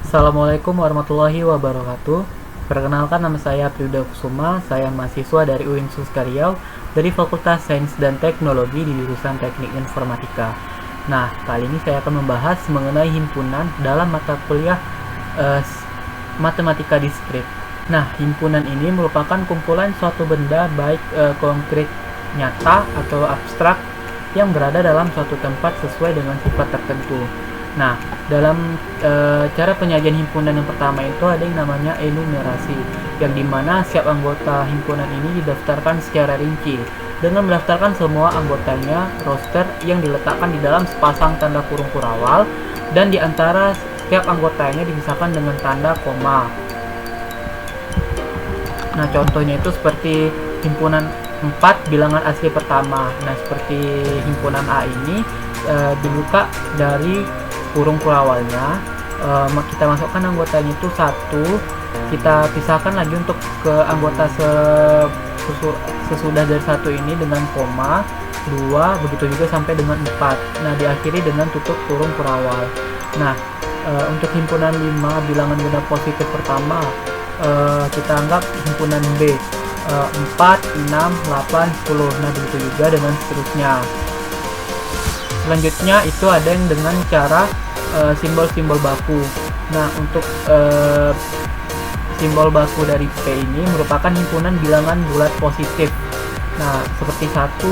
Assalamualaikum warahmatullahi wabarakatuh. Perkenalkan, nama saya Priuda Kusuma. Saya mahasiswa dari UIN Suska Riau dari Fakultas Sains dan Teknologi di jurusan Teknik Informatika. Nah, kali ini saya akan membahas mengenai himpunan dalam mata kuliah eh, Matematika Diskrit. Nah, himpunan ini merupakan kumpulan suatu benda baik konkret, nyata atau abstrak yang berada dalam suatu tempat sesuai dengan sifat tertentu. Nah, dalam cara penyajian himpunan yang pertama itu ada yang namanya enumerasi, yang dimana setiap anggota himpunan ini didaftarkan secara rinci dengan mendaftarkan semua anggotanya, roster yang diletakkan di dalam sepasang tanda kurung kurawal, dan di antara setiap anggotanya dipisahkan dengan tanda koma. Nah, contohnya itu seperti himpunan 4 bilangan asli pertama. Nah, seperti himpunan A ini dibuka dari kurung kurawalnya, kita masukkan anggotanya itu 1, kita pisahkan lagi untuk ke anggota sesudah dari 1 ini dengan koma, 2, begitu juga sampai dengan 4. Nah, diakhiri dengan tutup kurung kurawal. Nah, untuk himpunan 5 bilangan benda positif pertama, kita anggap himpunan B, 4, 6, 8, 10. Nah, begitu juga dengan seterusnya. Selanjutnya itu ada yang dengan cara simbol-simbol baku. Nah, untuk simbol baku dari P ini merupakan himpunan bilangan bulat positif. Nah, seperti 1,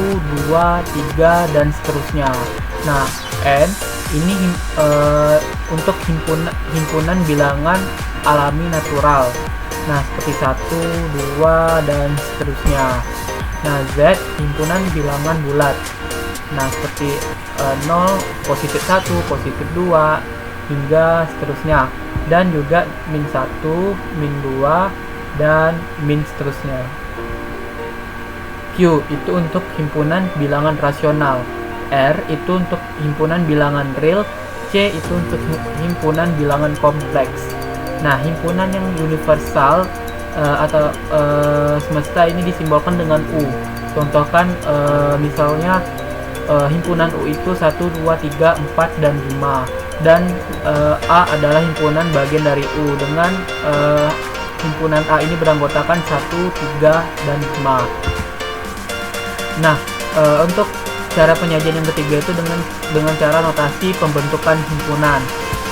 2, 3, dan seterusnya. Nah, N ini untuk himpunan bilangan alami natural. Nah, seperti 1, 2, dan seterusnya. Nah, Z himpunan bilangan bulat. Nah, seperti 0, positif 1, positif 2, hingga seterusnya. Dan juga min 1, min 2, dan min seterusnya. Q itu untuk himpunan bilangan rasional. R itu untuk himpunan bilangan real. C itu untuk himpunan bilangan kompleks. Nah, himpunan yang universal atau semesta ini disimbolkan dengan U. Contohkan misalnya himpunan U itu 1, 2, 3, 4, dan 5. Dan A adalah himpunan bagian dari U, dengan himpunan A ini beranggotakan 1, 3, dan 5. Nah, untuk cara penyajian yang ketiga itu dengan cara notasi pembentukan himpunan.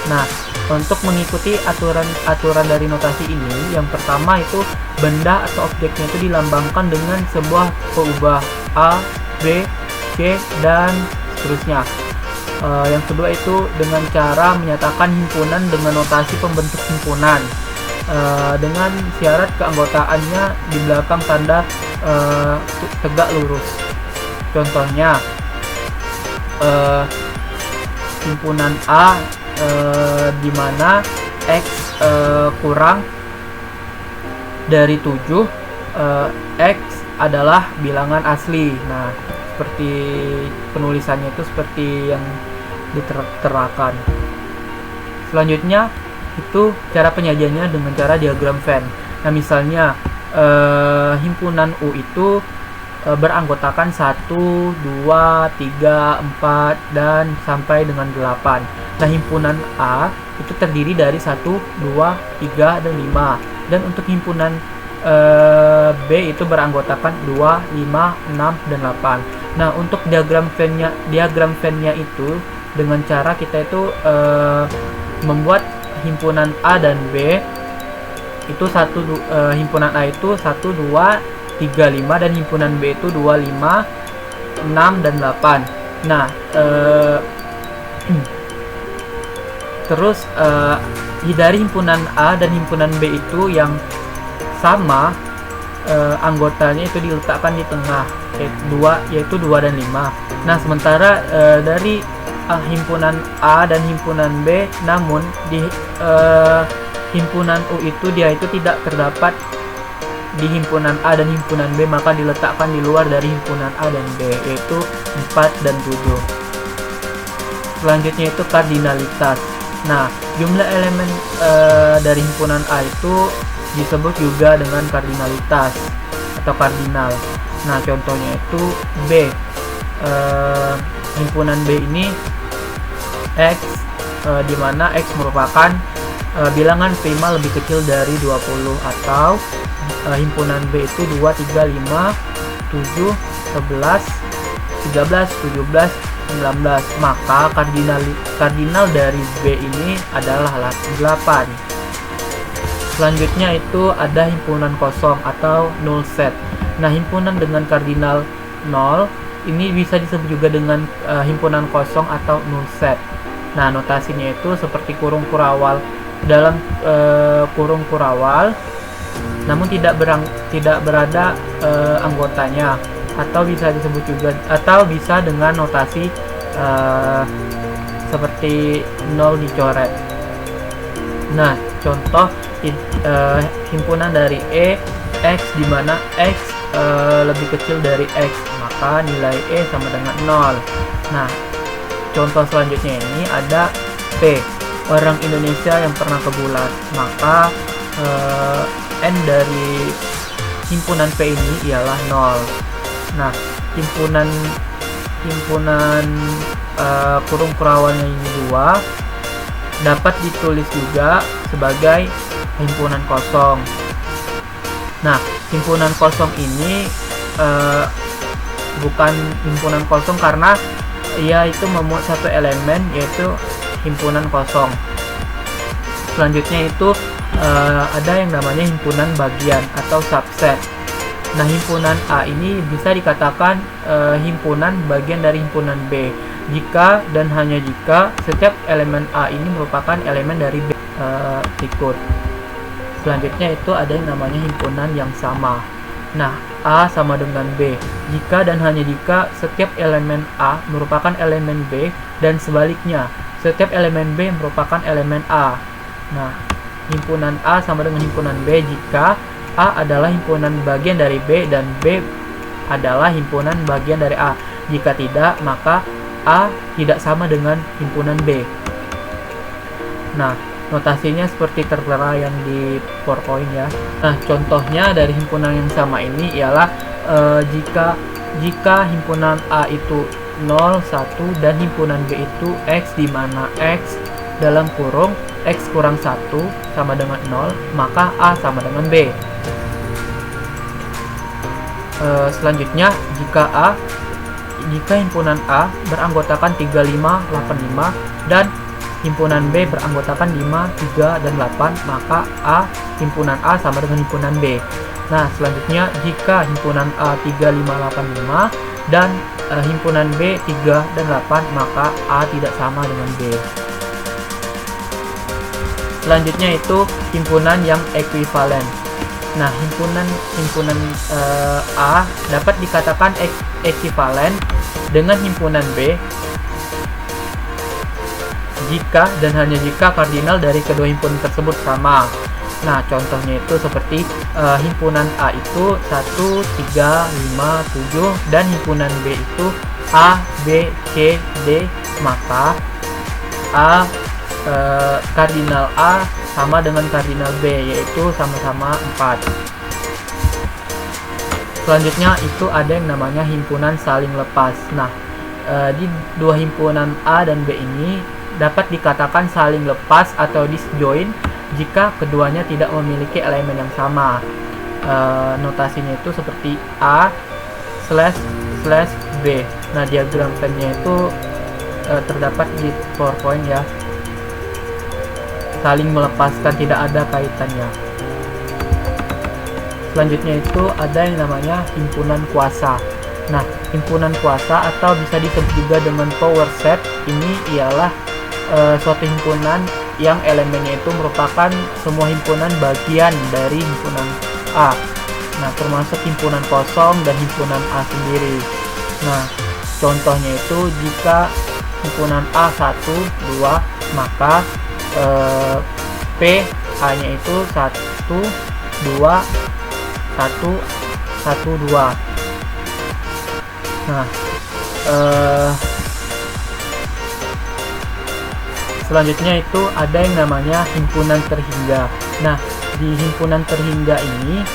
Nah, untuk mengikuti aturan dari notasi ini, yang pertama itu benda atau objeknya itu dilambangkan dengan sebuah peubah A, B, C, dan seterusnya. Yang kedua itu dengan cara menyatakan himpunan dengan notasi pembentuk himpunan, dengan syarat keanggotaannya di belakang tanda tegak lurus. Contohnya himpunan A di mana X kurang dari 7, X adalah bilangan asli. Nah, seperti penulisannya itu seperti yang diterangkan. Selanjutnya itu cara penyajiannya dengan cara diagram Venn. Nah, misalnya himpunan U itu beranggotakan 1, 2, 3, 4, dan sampai dengan 8. Nah, himpunan A itu terdiri dari 1, 2, 3, dan 5. Dan untuk himpunan B itu beranggotakan 2, 5, 6, dan 8. Nah, untuk diagram Venn-nya itu dengan cara kita itu membuat himpunan A dan B itu himpunan A itu 1, 2, 3, 5, dan himpunan B itu 2, 5, 6, dan 8. Nah, terus dari himpunan A dan himpunan B itu yang sama, anggotanya itu diletakkan di tengah, yaitu 2 dan 5. Nah, sementara dari himpunan A dan himpunan B, namun di himpunan U itu dia itu tidak terdapat di himpunan A dan himpunan B, maka diletakkan di luar dari himpunan A dan B, yaitu 4 dan 7. Selanjutnya itu kardinalitas. Nah, jumlah elemen dari himpunan A itu disebut juga dengan kardinalitas atau kardinal. Nah, contohnya itu B. Himpunan B ini X, di mana X merupakan bilangan prima lebih kecil dari 20, atau himpunan B itu 2, 3, 5, 7, 11, 13, 17, 19. Maka kardinal dari B ini adalah 8. Selanjutnya itu ada himpunan kosong atau null set. Nah, himpunan dengan kardinal 0 ini bisa disebut juga dengan himpunan kosong atau null set. Nah, notasinya itu seperti kurung kurawal. Dalam kurung kurawal namun tidak berada anggotanya, atau bisa disebut juga, atau bisa dengan notasi seperti 0 dicoret. Nah, contoh himpunan dari E X, di mana X lebih kecil dari X, maka nilai E sama dengan 0. Nah, contoh selanjutnya ini ada P, orang Indonesia yang pernah ke bulan, maka N dari himpunan P ini ialah 0. Nah, himpunan kurung kurawalnya ini 2 dapat ditulis juga sebagai himpunan kosong. Nah, himpunan kosong ini bukan himpunan kosong karena ia itu memuat satu elemen, yaitu himpunan kosong. Selanjutnya itu ada yang namanya himpunan bagian atau subset. Nah, himpunan A ini bisa dikatakan himpunan bagian dari himpunan B jika dan hanya jika setiap elemen A ini merupakan elemen dari B berikut. Selanjutnya itu ada yang namanya himpunan yang sama. Nah, A sama dengan B jika dan hanya jika setiap elemen A merupakan elemen B, dan sebaliknya setiap elemen B merupakan elemen A. Nah, himpunan A sama dengan himpunan B jika A adalah himpunan bagian dari B dan B adalah himpunan bagian dari A. Jika tidak, maka A tidak sama dengan himpunan B. Nah, notasinya seperti tertera yang di PowerPoint ya. Nah, contohnya dari himpunan yang sama ini ialah jika himpunan A itu 0, 1 dan himpunan B itu X, di mana X dalam kurung X kurang 1 sama dengan 0, maka A sama dengan B. Selanjutnya, jika himpunan A beranggotakan 35, 85 dan himpunan B beranggotakan 5, 3, dan 8, maka himpunan A sama dengan himpunan B. Nah, selanjutnya jika himpunan A 3, 5, 8, 5 dan himpunan B 3 dan 8, maka A tidak sama dengan B. Selanjutnya itu himpunan yang ekuivalen. Nah, himpunan A dapat dikatakan ekuivalen dengan himpunan B jika dan hanya jika kardinal dari kedua himpunan tersebut sama. Nah, contohnya itu seperti himpunan A itu 1, 3, 5, 7 dan himpunan B itu A, B, C, D, maka kardinal A sama dengan kardinal B, yaitu sama-sama 4. Selanjutnya itu ada yang namanya himpunan saling lepas. Nah, di dua himpunan A dan B ini dapat dikatakan saling lepas atau disjoint jika keduanya tidak memiliki elemen yang sama. Notasinya itu seperti A // B. Nah, diagram pennya itu terdapat di PowerPoint ya. Saling melepaskan, tidak ada kaitannya. Selanjutnya itu ada yang namanya himpunan kuasa. Nah, himpunan kuasa atau bisa disebut juga dengan power set ini ialah suatu himpunan yang elemennya itu merupakan semua himpunan bagian dari himpunan A. Nah, termasuk himpunan kosong dan himpunan A sendiri. Nah, contohnya itu jika himpunan A 1, 2, maka P A-nya itu 1, 2, 1, 1, 2. Nah, selanjutnya itu ada yang namanya himpunan terhingga. Nah, di himpunan terhingga ini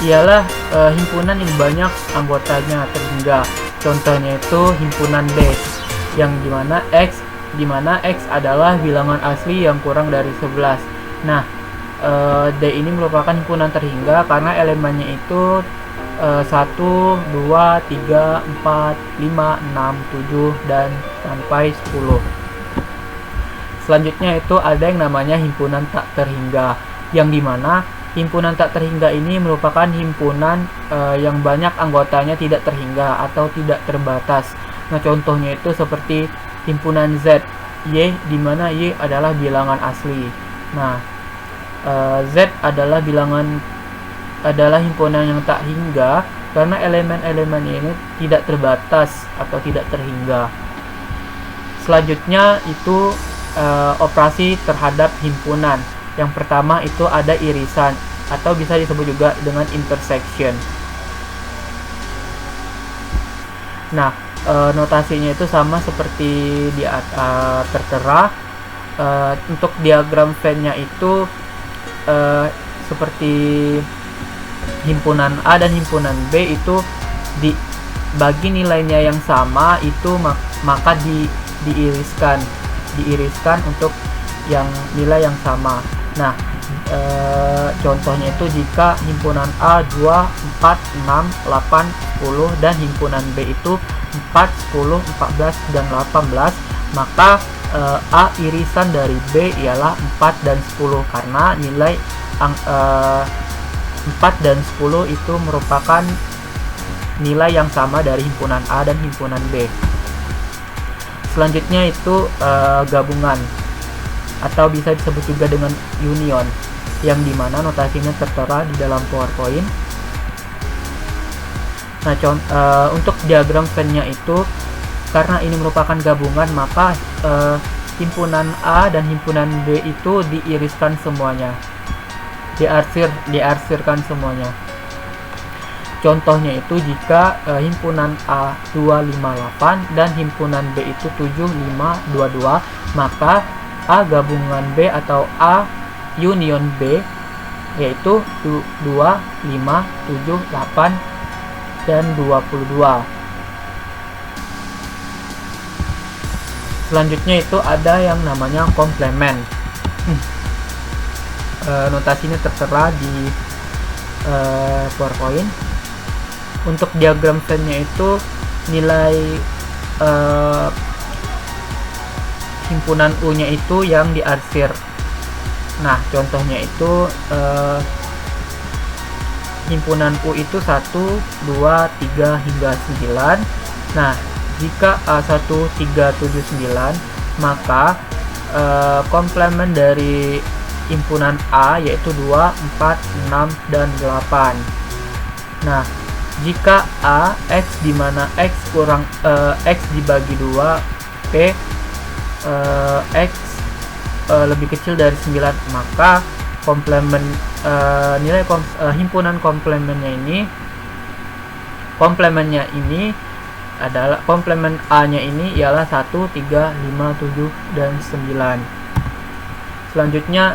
ialah himpunan yang banyak anggotanya terhingga. Contohnya itu himpunan B, yang dimana X adalah bilangan asli yang kurang dari 11. Nah, D ini merupakan himpunan terhingga karena elemennya itu 1, 2, 3, 4, 5, 6, 7, dan sampai 10. Selanjutnya itu ada yang namanya himpunan tak terhingga, yang dimana himpunan tak terhingga ini merupakan himpunan yang banyak anggotanya tidak terhingga atau tidak terbatas. Nah, contohnya itu seperti himpunan Z, Y, dimana Y adalah bilangan asli. Nah, Z adalah himpunan yang tak hingga karena elemen-elemen ini tidak terbatas atau tidak terhingga. Selanjutnya itu operasi terhadap himpunan. Yang pertama itu ada irisan atau bisa disebut juga dengan intersection. Nah, notasinya itu sama seperti di tertera. Untuk diagram Venn-nya itu seperti himpunan A dan himpunan B itu dibagi nilainya yang sama, itu maka diiriskan untuk yang nilai yang sama. Nah, contohnya itu jika himpunan A 2, 4, 6, 8, 10 dan himpunan B itu 4, 10, 14 dan 18, maka A irisan dari B ialah 4 dan 10 karena nilai 4 dan 10 itu merupakan nilai yang sama dari himpunan A dan himpunan B. Selanjutnya itu gabungan atau bisa disebut juga dengan union, yang dimana notasinya tertera di dalam PowerPoint. Nah, untuk diagram Venn-nya itu karena ini merupakan gabungan, maka himpunan A dan himpunan B itu diiriskan semuanya, diarsirkan semuanya. Contohnya itu jika himpunan A 258 dan himpunan B itu 7522, maka A gabungan B atau A union B yaitu 2, 5, 7, 8 dan 22. Selanjutnya itu ada yang namanya komplement. Notasinya tertera di PowerPoint. Untuk diagram Venn-nya itu nilai himpunan U-nya itu yang diarsir. Nah, contohnya itu himpunan U itu 1, 2, 3 hingga 9. Nah, jika A1, 3, 7, 9, maka komplement dari himpunan A yaitu 2, 4, 6, dan 8. Nah, jika A X di mana X kurang X dibagi 2 P X lebih kecil dari 9, maka komplement nilai himpunan komplemennya ini adalah komplement A-nya ini ialah 1, 3, 5, 7, dan 9. Selanjutnya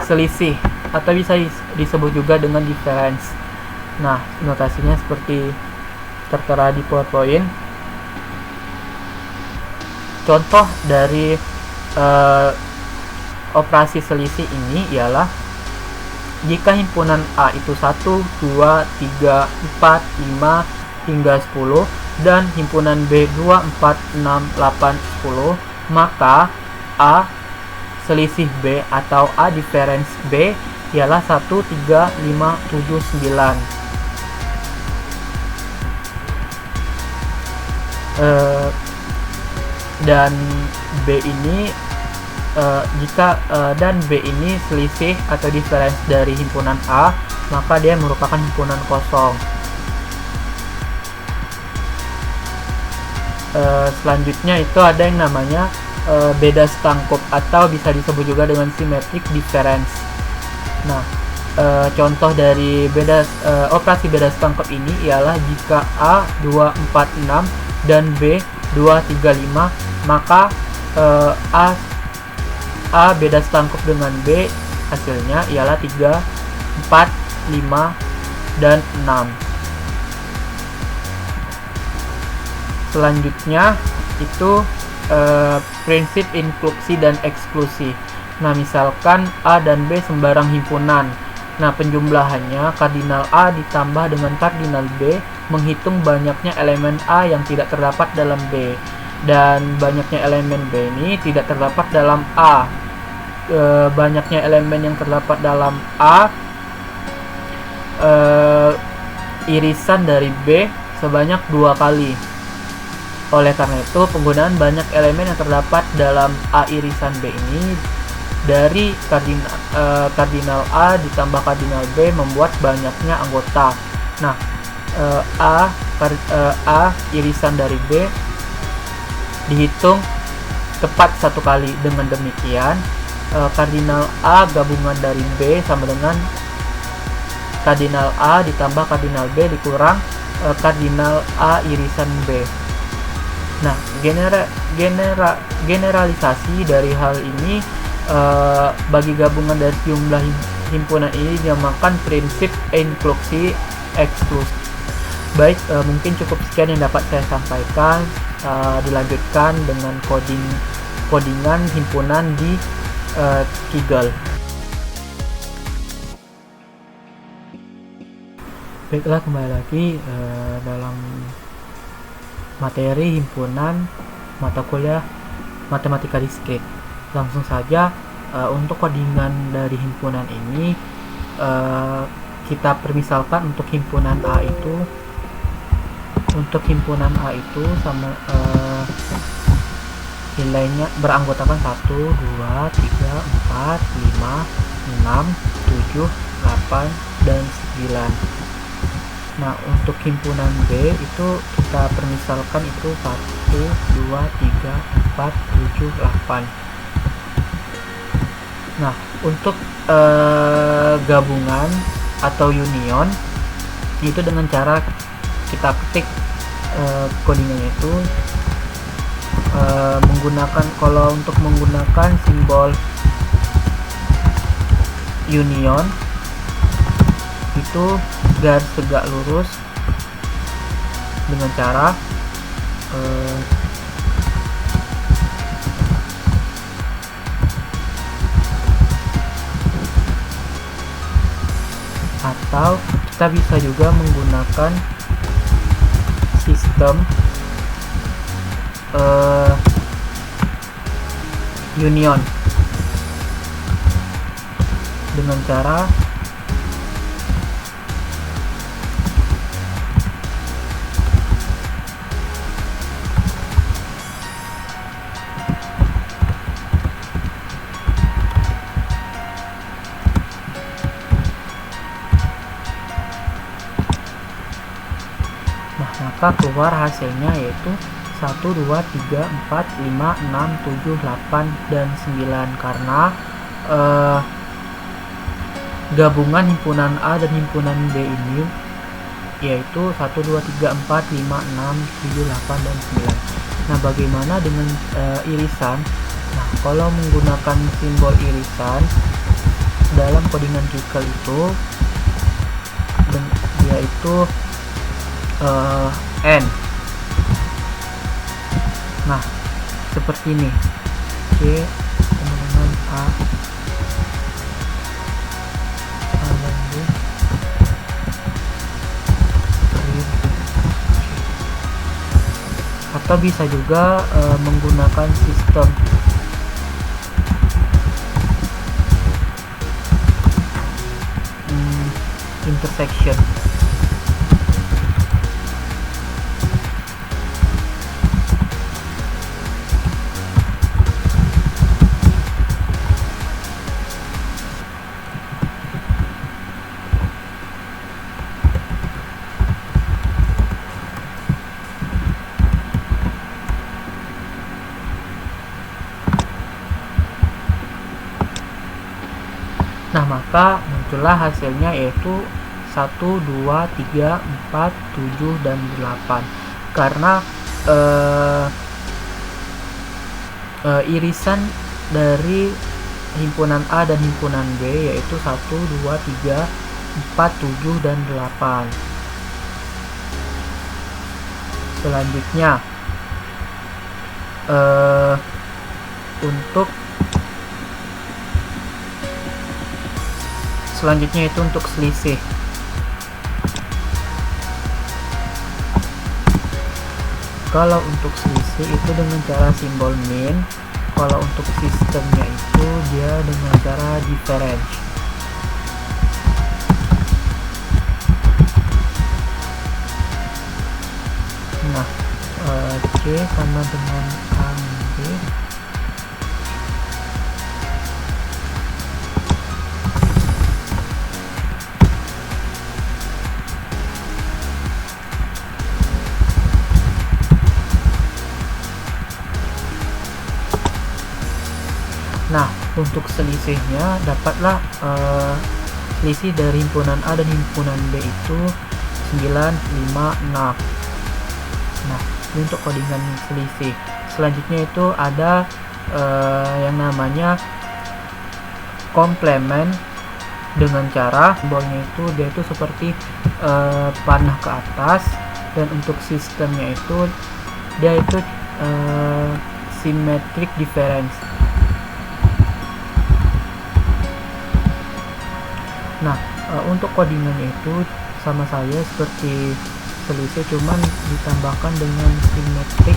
selisih atau bisa disebut juga dengan difference. Nah, notasinya seperti tertera di PowerPoint. Contoh dari operasi selisih ini ialah jika himpunan A itu 1, 2, 3, 4, 5 hingga 10 dan himpunan B 2, 4, 6, 8, 10, maka A selisih B atau A difference B ialah 1, 3, 5, 7, 9. Dan B ini dan B ini selisih atau difference dari himpunan A, maka dia merupakan himpunan kosong. Selanjutnya itu ada yang namanya beda setangkup atau bisa disebut juga dengan symmetric difference. Nah, contoh dari operasi beda setangkup ini ialah jika A 2, 4, 6 dan B 2, 3, 5, maka A beda setangkup dengan B, hasilnya ialah 3, 4, 5, dan 6. Selanjutnya itu prinsip inklusi dan eksklusi. Nah, misalkan A dan B sembarang himpunan. Nah, penjumlahannya kardinal A ditambah dengan kardinal B menghitung banyaknya elemen A yang tidak terdapat dalam B. Dan banyaknya elemen B ini tidak terdapat dalam A. Banyaknya elemen yang terdapat dalam A irisan dari B sebanyak 2 kali. Oleh karena itu, penggunaan banyak elemen yang terdapat dalam A irisan B ini dari kardinal A ditambah kardinal B membuat banyaknya anggota. Nah, A irisan dari B dihitung tepat 1 kali. Dengan demikian, kardinal A gabungan dari B sama dengan kardinal A ditambah kardinal B dikurang kardinal A irisan B. Nah, generalisasi dari hal ini bagi gabungan dari jumlah himpunan ini dinamakan prinsip inklusi eksklusi. Baik, mungkin cukup sekian yang dapat saya sampaikan. Dilanjutkan dengan codingan himpunan di Kaggle. Baiklah, kembali lagi dalam materi himpunan mata kuliah matematika diskrit. Langsung saja, untuk codingan dari himpunan ini kita permisalkan untuk himpunan A itu sama nilainya beranggotakan 1, 2, 3, 4, 5, 6, 7, 8, dan 9. Nah, untuk himpunan B itu kita permisalkan itu 1, 2, 3, 4, 7, 8. Nah, untuk gabungan atau union itu dengan cara kita ketik codingannya itu kalau untuk menggunakan simbol union itu garis tegak lurus dengan cara atau kita bisa juga menggunakan sistem union dengan cara maka keluar hasilnya yaitu 1, 2, 3, 4, 5, 6, 7, 8, dan 9 karena gabungan himpunan A dan himpunan B ini yaitu 1, 2, 3, 4, 5, 6, 7, 8, dan 9. Nah, bagaimana dengan irisan? Nah, kalau menggunakan simbol irisan dalam codingan Kaggle itu yaitu N. Nah, seperti ini. C dengan A lalu atau bisa juga menggunakan sistem intersection. Nah, maka muncullah hasilnya yaitu 1, 2, 3, 4, 7, dan 8 karena irisan dari himpunan A dan himpunan B yaitu 1, 2, 3, 4, 7, dan 8. Selanjutnya untuk Selanjutnya itu untuk selisih. Kalau untuk selisih itu dengan cara simbol min. Kalau untuk sistemnya itu dia dengan cara difference. Nah, C sama dengan ambil. Nah, untuk selisihnya dapatlah selisih dari himpunan A dan himpunan B itu 9, 5, 6. Nah, ini untuk codingan selisih. Selanjutnya itu ada yang namanya komplement dengan cara simbolnya itu dia itu seperti panah ke atas, dan untuk sistemnya itu dia itu symmetric difference. Nah, untuk codingannya itu sama saya seperti selisih, cuman ditambahkan dengan symmetric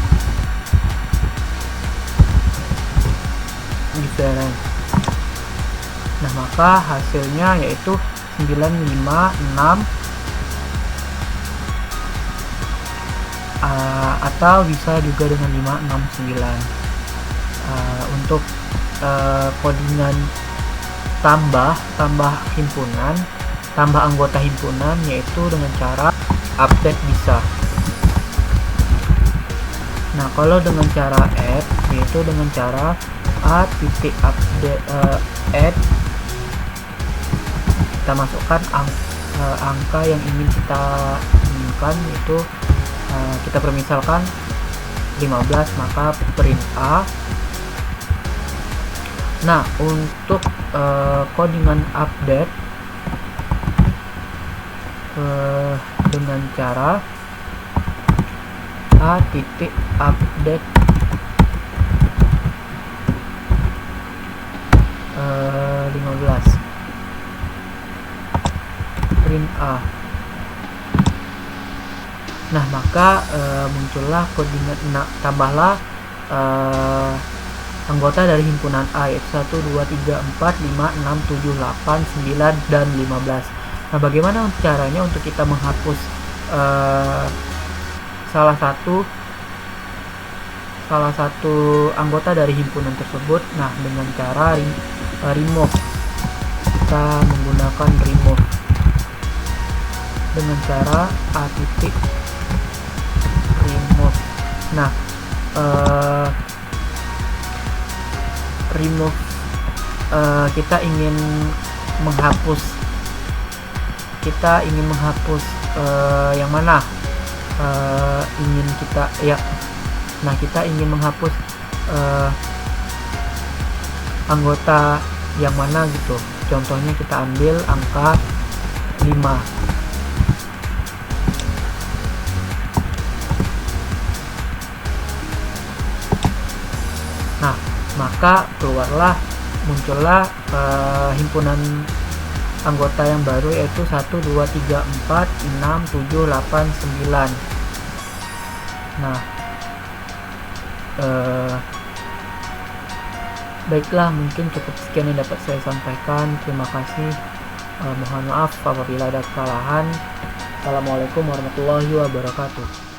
difference. Nah, maka hasilnya yaitu 956 atau bisa juga dengan 569. Untuk codingan tambah himpunan, tambah anggota himpunan yaitu dengan cara update bisa. Nah, kalau dengan cara add yaitu dengan cara a.update add, kita masukkan angka yang ingin kita inginkan, itu kita permisalkan 15, maka print A. Nah, untuk codingan update dengan cara a.update 15 print A. Nah, maka muncullah codingan, tambahlah anggota dari himpunan A yaitu 1, 2, 3, 4, 5, 6, 7, 8, 9, dan 15. Nah, bagaimana caranya untuk kita menghapus salah satu anggota dari himpunan tersebut? Nah, dengan cara remove. Kita menggunakan remove dengan cara a.remove. Nah, remove kita ingin menghapus yang mana ingin kita nah, kita ingin menghapus anggota yang mana gitu. Contohnya kita ambil angka 5. Nah, maka muncullah himpunan anggota yang baru yaitu 1, 2, 3, 4, 6, 7, 8, 9. Nah, baiklah, mungkin cukup sekian yang dapat saya sampaikan. Terima kasih. Mohon maaf apabila ada kesalahan. Assalamualaikum warahmatullahi wabarakatuh.